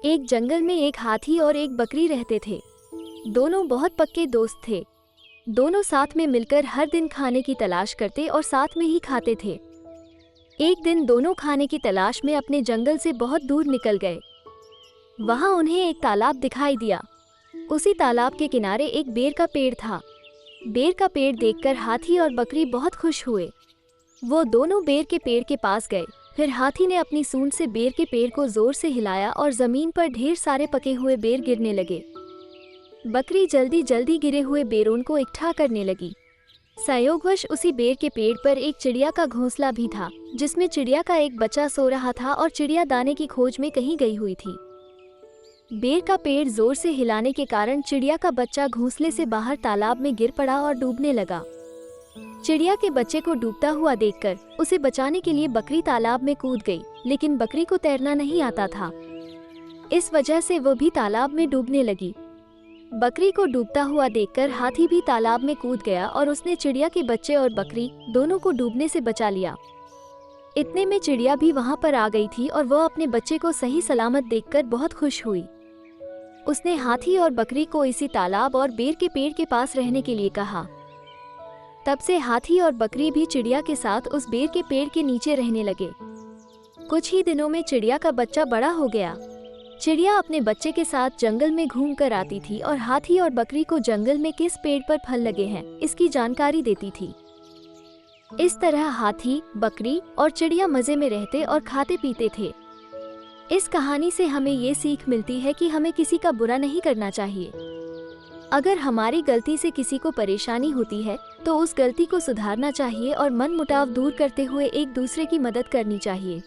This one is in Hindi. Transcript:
एक जंगल में एक हाथी और एक बकरी रहते थे। दोनों बहुत पक्के दोस्त थे। दोनों साथ में मिलकर हर दिन खाने की तलाश करते और साथ में ही खाते थे। एक दिन दोनों खाने की तलाश में अपने जंगल से बहुत दूर निकल गए। वहां उन्हें एक तालाब दिखाई दिया। उसी तालाब के किनारे एक बेर का पेड़ था। बेर का पेड़ देखकर हाथी और बकरी बहुत खुश हुए। वो दोनों बेर के पेड़ के पास गए। फिर हाथी ने अपनी सूंड से बेर के पेड़ को जोर से हिलाया और जमीन पर ढेर सारे पके हुए बेर गिरने लगे। बकरी जल्दी जल्दी गिरे हुए बेरों को इकट्ठा करने लगी। संयोगवश उसी बेर के पेड़ पर एक चिड़िया का घोंसला भी था, जिसमें चिड़िया का एक बच्चा सो रहा था और चिड़िया दाने की खोज में कहीं गई हुई थी। बेर का पेड़ जोर से हिलाने के कारण चिड़िया का बच्चा घोंसले से बाहर तालाब में गिर पड़ा और डूबने लगा। चिड़िया के बच्चे को डूबता हुआ देखकर उसे बचाने के लिए बकरी तालाब में कूद गई, लेकिन बकरी को तैरना नहीं आता था। इस वजह से वो भी तालाब में डूबने लगी। बकरी को डूबता हुआ देखकर हाथी भी तालाब में कूद गया और उसने चिड़िया के बच्चे और बकरी दोनों को डूबने से बचा लिया। इतने में चिड़िया भी वहां पर आ गई थी और वह अपने बच्चे को सही सलामत देखकर बहुत खुश हुई। उसने हाथी और बकरी को इसी तालाब और बेर के पेड़ के पास रहने के लिए कहा। तब से हाथी और बकरी भी चिड़िया के साथ उस बेर के पेड़ के नीचे रहने लगे। कुछ ही दिनों में चिड़िया का बच्चा बड़ा हो गया। चिड़िया अपने बच्चे के साथ जंगल में घूम कर आती थी और हाथी और बकरी को जंगल में किस पेड़ पर फल लगे हैं इसकी जानकारी देती थी। इस तरह हाथी, बकरी और चिड़िया मजे में रहते और खाते पीते थे। इस कहानी से हमें ये सीख मिलती है कि हमें किसी का बुरा नहीं करना चाहिए। अगर हमारी गलती से किसी को परेशानी होती है तो उस गलती को सुधारना चाहिए और मनमुटाव दूर करते हुए एक दूसरे की मदद करनी चाहिए।